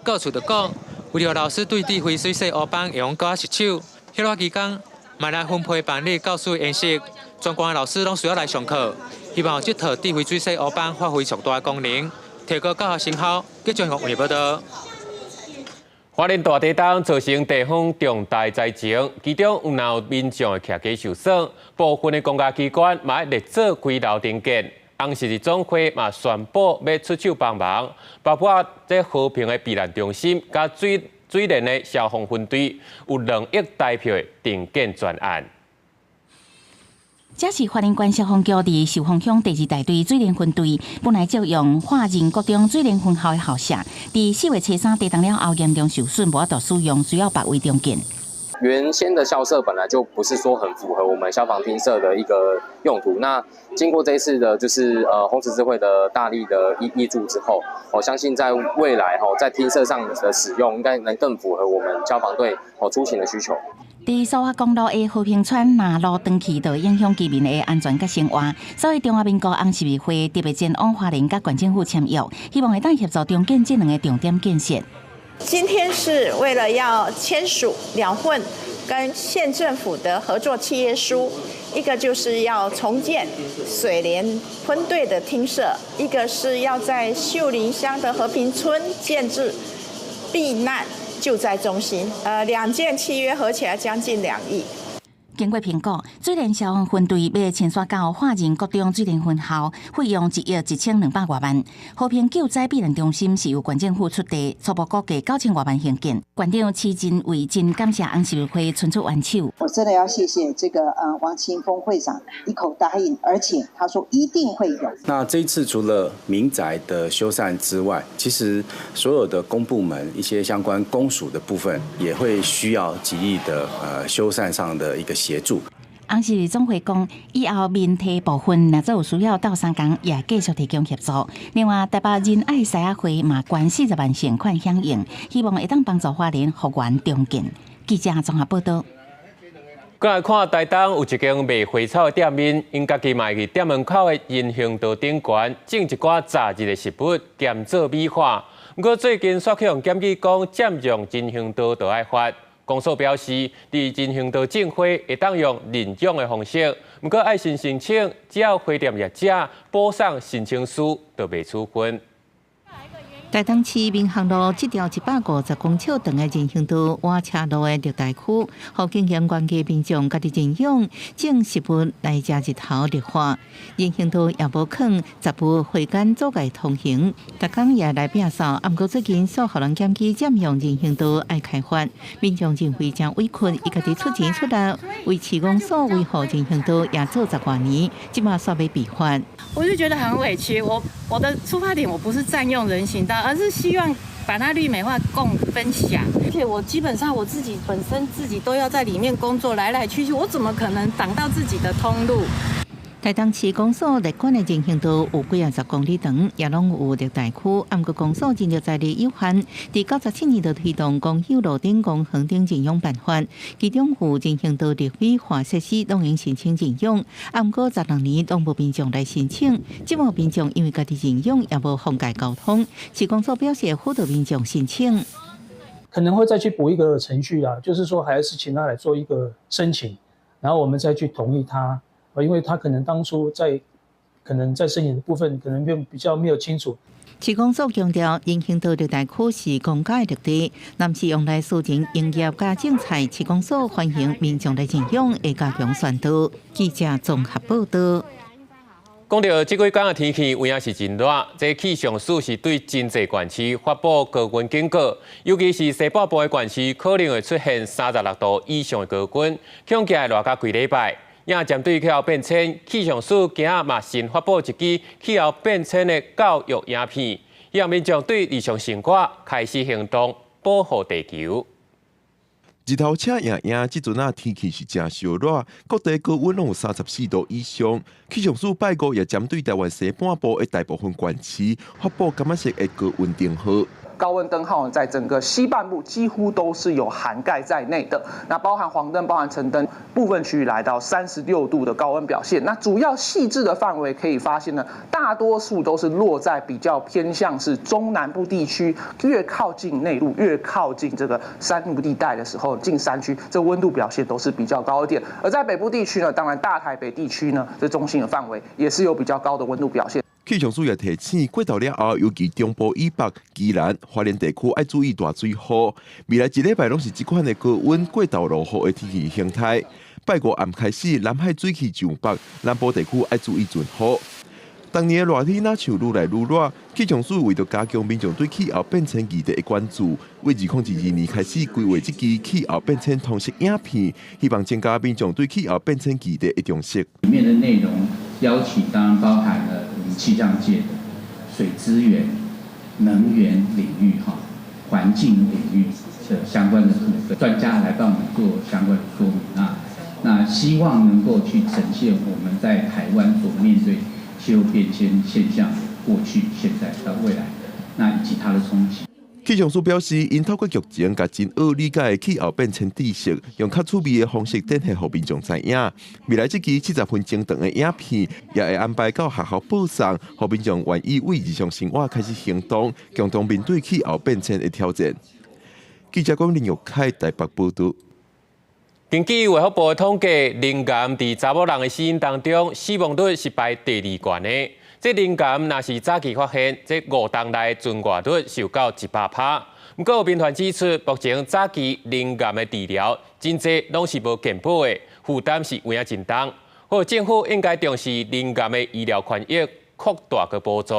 教处就讲，为了老师对智慧水洗乌板会用更熟手，迄段期间买来分配办理教师研习，全国的老师拢需要来上课，希望这套智慧水洗乌板发挥上大的功能，提高教学成效。记者黄伟报道。花莲大地震造成地方重大灾情，其中有民众的徛家受损，部分的公家机关嘛列做归楼重建。红十字总会嘛宣布要出手帮忙，包括在和平的避难中心、加水莲的消防分队，有2亿台票的重建专案。这是花莲县消防局伫寿丰乡第2大队水莲分队，本来就用华人国中水莲分校的校舍，伫4月初3地震了后严重受损，无法度使用，需要白位重建。原先的校舍本来就不是说很符合我们消防厅舍的一个用途。那经过这一次的，就是红十字会的大力的挹注之后，我相信在未来在厅舍上的使用，应该能更符合我们消防队出勤的需求。伫苏花公路的和平村马路长期就影响居民的安全甲生活，所以中华民国红十字会特别前往花莲甲县政府签约，希望会当协助重建这2个重点建设。今天是为了要签署两份跟县政府的合作契约书，一个就是要重建水莲分队的厅舍，一个是要在秀林乡的和平村建置避难救灾中心。2件契约合起来将近2亿。经过评估，水莲消防分队要迁徙到华人国中水莲分校，费用1亿1200多万。和平救灾避难中心是由县政府出地，初步估计9000多万兴建。县长齐真伟真感谢红十字会伸出援手。我真的要谢谢这个王清峰会长一口答应，而且他说一定会有。那这一次除了民宅的修缮之外，其实所有的公部门一些相关公署的部分也会需要极力的修缮上的一个协助。红十字总会讲，以后民体部分若做有需要到3工，也继续提供协助。另外，台北仁爱西亚会嘛捐40万现款响应，希望会当帮助花莲复原重建。记者综合报道。再来看台东有一间卖花草的店面，因家己卖去店门口的人行道顶悬，种一寡杂志的食物，兼做美化。不过最近刷起用检举讲占用人行道就要罚。公所表示，伫人行道种花会当用领养的方式，不过爱先申请，只要花店业者补上申请书，就袂处分。台东市民航路这条150公尺长的人行道挖车路的绿带区，互经营关系民众家己认养种食物来食日头绿化。人行道也无坑杂物回间阻碍通行，逐工也来摒扫。不过最近所互人检举占用人行道爱开发，民众认为真委屈，伊家己出钱出力为市公所维护人行道也做10多年，即马煞要被罚。我就觉得很委屈，我的出发点我不是占用人行道，而是希望把它绿美化共分享。而且我基本上我自己本身都要在里面工作，来来去去，我怎么可能挡到自己的通路？台东市公所列管的人行道有几10公里长，也拢有绿带区。不过公所尽力在地有限，伫97年就推动公有路顶公园顶认养办法，其中有人行道绿美化设施拢用申请认养。不过12年拢无民众来申请，即无民众因为家己认养也无方介沟通，市公所表示辅导民众申请。可能会再去补一个程序啊，就是说还是请他来做一个申请，然后我们再去同意他。因为他可能当初在申请的部分可能比较没有清楚。市公所强调，人行道绿带区是公家的绿地，南市用来私人营业加种菜。市公所欢迎民众来认养，会加强宣导。记者综合报道。讲到这几天的天气，有影是真热，这气象署是对真侪县市发布高温警告，尤其是西北部的县市，可能会出现36度以上的高温，恐惊会热到几礼拜。也针对气候变迁，气象署今仔嘛新发布一支气候变迁的教育影片，让民众对日常生活开始行动，保护地球。日头车影影，即阵啊天气是真烧热，各地高温拢有34度以上。气象署拜五也针对台湾西半部的大部分县市发布感染式的高温灯号。高温灯号在整个西半部几乎都是有涵盖在内的，那包含黄灯、包含橙灯，部分区域来到36度的高温表现。那主要细致的范围可以发现呢，大多数都是落在比较偏向是中南部地区，越靠近内陆、越靠近这个山路地带的时候，近山区这温度表现都是比较高一点。而在北部地区呢，当然大台北地区呢，这中心的范围也是有比较高的温度表现。气象署也提醒，过头了后，尤其中部以北、宜兰、花莲地区要注意大水雨。未来一礼拜拢是这款的高温、过头落雨的天气形态。拜五暗开始，南海水气上北，南部地区要注意准雨。当年的热天哪像愈来愈热，气象署为了加强民众对气候变迁议题的关注，为2022年开始规划这支气候变迁通识影片，希望增加民众对气候变迁议题的重视。里面的内容邀请当然包含了我们气象界的水资源、能源领域、环境领域的相关的部分，专家来帮我们做相关的说明那希望能够去呈现我们在台湾所面对气候变迁现象过去、现在到未来，以及它的冲击。气象署表示，因透过剧情，甲真好理解气候变迁知识，用较趣味的方式展现，互民众知影。未来这期70分钟长的影片，也会安排到学校播送，互民众愿意为日常生活开始行动，共同面对气候变迁的挑战。记者林玉凯台北报道。根据卫福部的统计，淋癌在查某人的死因当中，死亡率是排第2高的。这淋癌若是早期发现，这5档内存活率是有到100%。不过，民团指出，目前早期淋癌的治疗真济拢是无健保的，负担是有影真重。或政府应该重视淋癌的医疗权益，扩大个补助，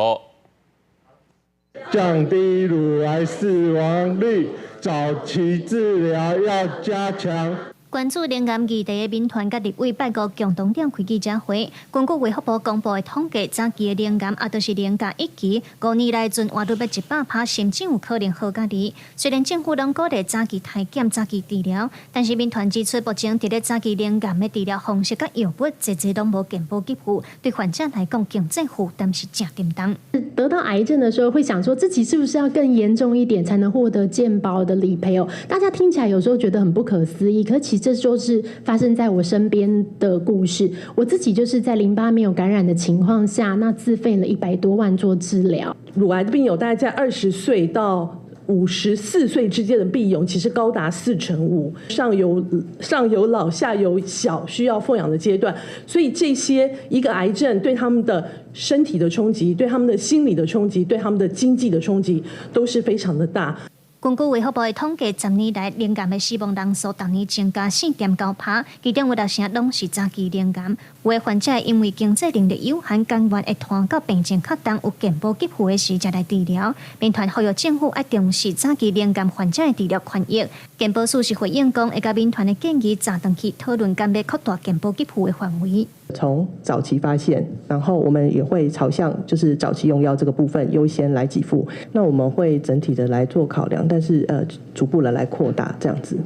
降低乳癌死亡率，早期治疗要加强。关注淋癌议题的民团甲立委拜五共同召开记者会，根据卫福部公布的统计，早期的淋癌就是淋甲1期，5年来存活率要100%，甚至有可能好甲离。虽然政府拢鼓励早期体检、早期治疗，但是民团指出，目前伫咧早期淋癌的治疗方式甲药物，侪侪拢无健保给付，对患者来讲，经济负担是真沉重。得到癌症的时候，会想说自己是不是要更严重一点才能获得健保的理赔哦？大家听起来有时候觉得很不可思议，可其实这就是发生在我身边的故事。我自己就是在淋巴没有感染的情况下，那自费了100多万做治疗。乳癌的病友大概在20岁到54岁之间的病友，其实高达45%，上有老下有小需要奉养的阶段，所以这些一个癌症对他们的身体的冲击、对他们的心理的冲击、对他们的经济的冲击都是非常的大。根据卫福部的统计，10年来淋癌的死亡人数逐年增加4.9%，其中有6成拢是早期淋癌。有的患者因为经济能力有限，甘愿会拖到病情较重、有健保给付的时才来治疗。民团呼吁政府要重视早期淋癌患者的治疗权益。健保署是回应讲，会甲民团的建议早登去讨论，敢要扩大健保给付的范围。从早期发现，然后我们也会朝向就是早期用药这个部分优先来给付。那我们会整体的来做考量，但是逐步的来扩大这样子。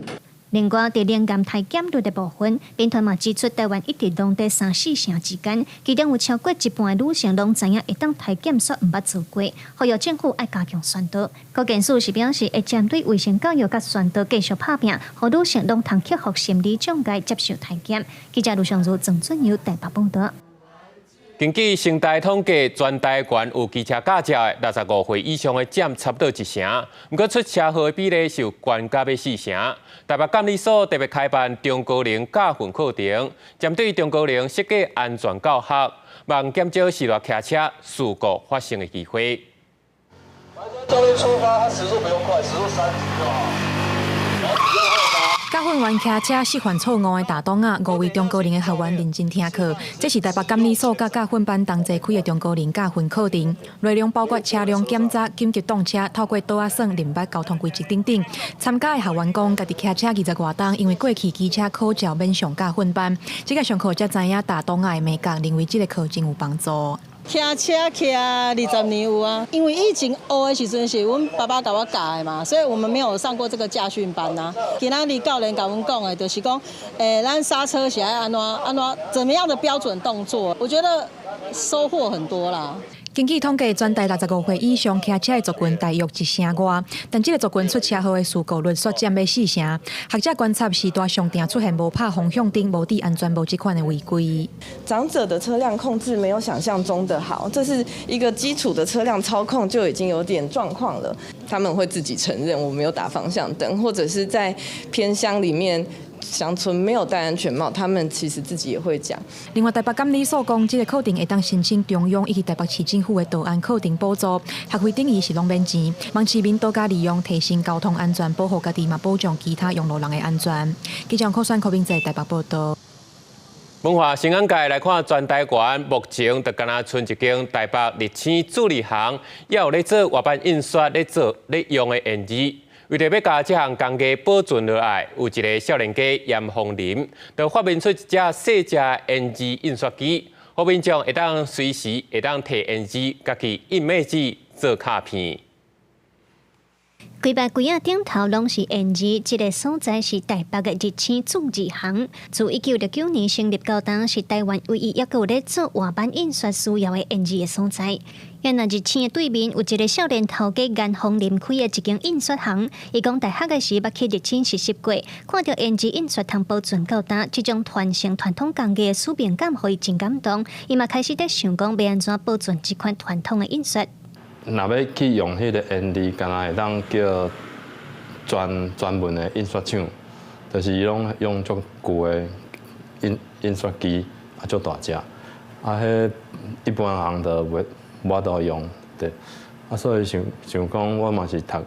另外，在淋癌体检率的部分，民团嘛指出，台湾一直拢在3-4成之间，其中有超过一半的女性拢知影会当体检却毋捌做过，呼吁政府要加强宣导。高健署是表示，会针对卫生教育甲宣导继续拍拼，互女性拢通克服心理障碍，接受体检。记者卢尚如、郑俊佑台北报道。根据城大统计，全台湾有机车驾照的65岁以上的占差不多1成，不过出车祸的比例是有悬到4成。台北监理所特别开办中高龄驾训课程，针对中高龄设计安全教学，望减少失落骑车事故发生的机会。教练出发，他时速不用快，时速30就好。教训员骑车失犯错误的大东啊，5位中高龄的学员认真听课。这是台北监理所甲驾训班同齐开的中高龄驾训课程，内容包括车辆检查、紧急动车、透过倒算、明白交通规则等等。参加的学员讲，家己骑车20多年，因为过去机车考照免上驾训班，这个上课才知影大东啊的美感，认为这个课程有帮助。骑车骑20年有啊，因为以前学的时阵是阮爸爸教我教的嘛，所以我们没有上过这个驾训班呐。今仔日教练甲阮讲的，就是讲，咱刹车是要安怎么样的标准动作？我觉得收获很多啦。根据统计，全台65岁以上骑车的族群大约1成外，但这个族群出车祸的事故率缩减要4成。学者观察时代上定出现无拍方向灯、无戴安全帽这款的违规。长者的车辆控制没有想象中的好，这是一个基础的车辆操控就已经有点状况了。他们会自己承认我没有打方向灯，或者是在偏乡里面。乡村没有戴安全帽，他们其实自己也会讲。另外，台北监理所讲，这个课程会当申请中央以及台北市政府的道安课程补助，学费等于是拢免钱，望市民多加利用，提升交通安全，保护家己嘛，保障其他用路人的安全。记者柯选柯明在台北报道。文化新闻界来看，全台湾目前就敢若剩一间台北日青助理行，也有咧做活版印刷咧用的印字。为着要将这项工艺保存落来，有一个少年家严凤林，就发明出一只细只印字印刷机，互民众会当随时会当摕印字，家己印墨纸做卡片。规排柜仔顶头拢是印字，这个所在是台北的日青助字行。自1969年成立到当，是台湾唯一一个有咧做活版印刷需要的印字的所在。原来日青的对面有一个少年头家严凤林开的一间印刷行。伊讲大学的时捌去日青实习过，看到印字印刷通保存到当，这种传承传统工艺的使命感，互伊真感动。伊嘛开始在想讲要安怎保存这款传统的印刷。若要去用迄个印字，敢若会当叫专门的印刷厂，就是伊拢用足旧的印刷机，啊足大只，啊迄一般人都无法度用，对，啊所以想讲，我嘛是读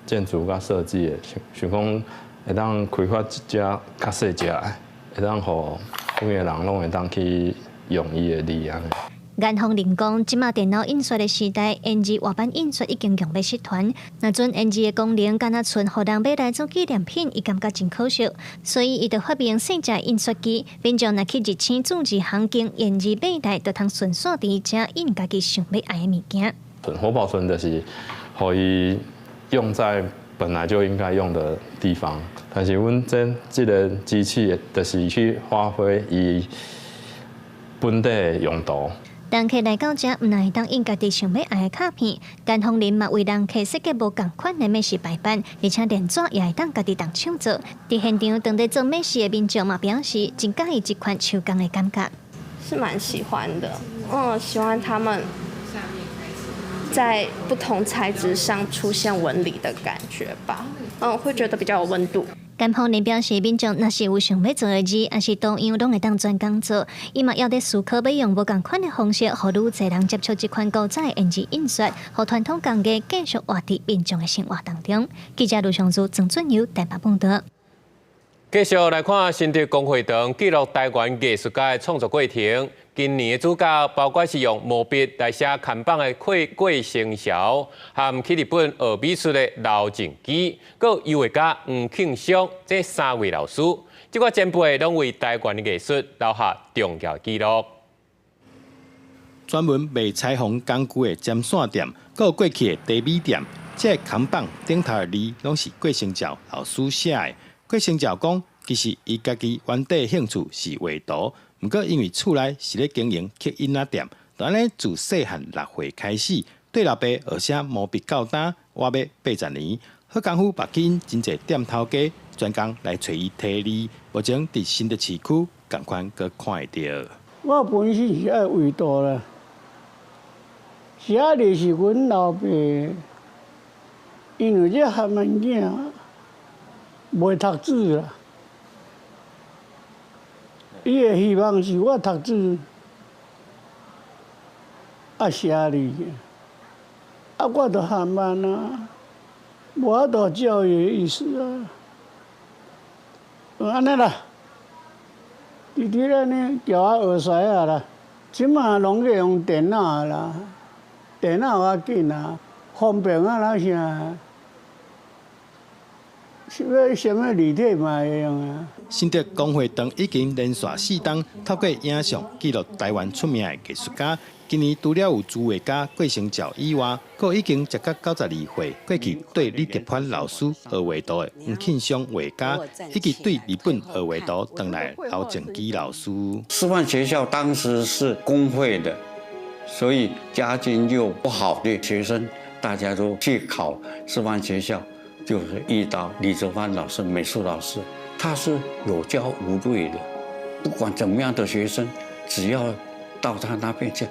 建筑甲设计的，想讲会当开发一只较细只的，会当互每个人拢会当去用伊的字安尼。严凤林讲，即马电脑印刷的时代，印字活版印刷已经用要失传。那阵印字的功能，敢若剩互人买来做纪念品，伊感觉真可惜。所以伊就发明细只印刷机，民众若去日青助字行经印字买来，就通顺线伫遮印家己想要爱的物件。活保存就是可以用在本来就应该用的地方，但是阮这个机器就是去发挥伊本地的用途。人客来到这，毋但会当印家己想要爱的卡片，严凤林嘛为人客设计无共款的美食摆板，而且连纸也会当家己动手做。伫现场当地做美食的民众嘛表示，真介意这款手工的感觉，是蛮喜欢的。喜欢他们在不同材质上出现纹理的感觉吧。会觉得比较有温度。严凤林表示，民众若是有想要做的字，还是多样拢会当专工做。伊嘛要伫思考要用无共款的方式，互愈侪人接触这款古早的印字印刷，互传统工艺继续活伫民众的生活当中。记者卢尚珠、郑俊佑台北报道。继续来看新竹工会堂记录台湾艺术家的创作过程。今年的主角包括是用毛笔来写看板的桂成桥，和去日本学美术的刘静基，佮油画家黄庆祥这3位老师，这个前辈拢为台湾的艺术留下重要记录。专门卖彩虹工具的尖线店，佮过去的茶米店，这看板顶头的字拢是桂成桥老师写的。桂成桥讲，其实伊家己原底兴趣是画图。不过，因为厝内是咧经营刻印仔店，就安尼自细汉6岁开始，对老爸学写毛笔到单，我要80年。好功夫，把印真侪店头家专工来找伊提字，目前伫新竹市区共款阁看会到。我本身是爱画图啦，写的是阮老爸，因为这汉文囝袂读字啦。伊的希望是我读书，写字，我就汉文啊，无法度教育的意思啊。安尼啦，直直安尼叫我学识啊啦。即马拢个用电脑啦，电脑较紧啊，方便啊那啥。是要什么立体嘛会用啊？新竹工会堂已经连续4档透过影像记录台湾出名的艺术家。今年除了有朱画家郭成照以外，佫已经接到92岁过去对李德宽老师学画图的黄庆祥画家，以及对日本学画图回来刘正基老师。师范学校当时是公会的，所以家境又不好的学生，大家都去考师范学校，就是遇到李泽藩老师，美术老师，他是有教无类的，不管怎么样的学生，只要到他那边去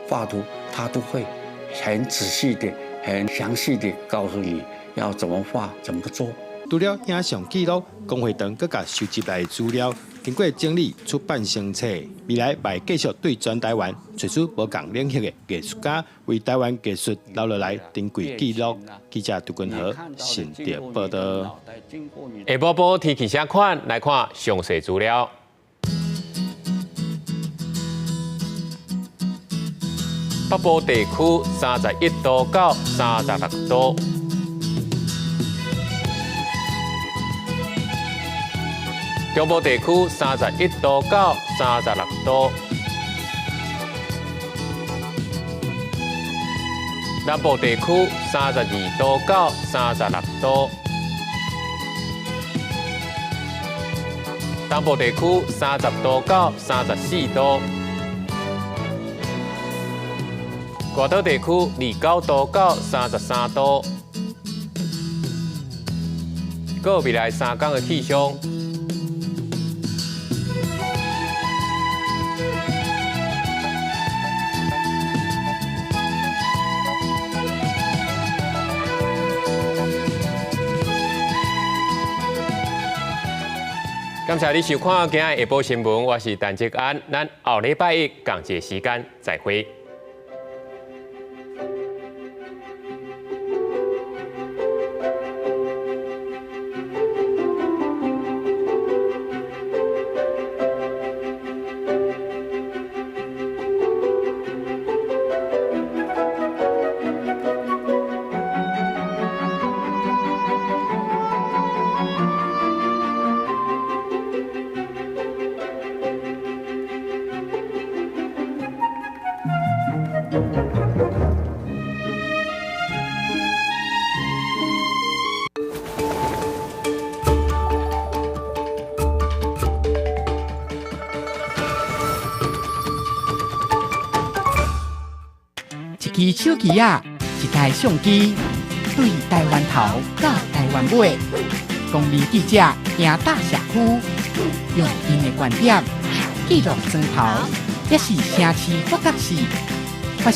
画图，他都会很仔细的、很详细的告诉你要怎么画、怎么做。除了影像记录，工会堂更加收集来的资料，经过整理出版成册。未来会继续对全台湾找出无同领域的艺术家，为台湾艺术留落来珍贵记录。记者杜君和新竹报道。下晡报天气情况来看详细资料。北部地区31度到36度，中部地区31度到36度，南部地区32度到36度，东部地区30度到34度。外岛地区29度到33度，各未来3天的气象。感谢你收看今日下晡新闻，我是陈哲安，咱后礼拜一同一时间再会。一支手机啊，一台相机，对台湾头到台湾尾，公民记者行大社区，用因的观点记录砖头，这是城市各角事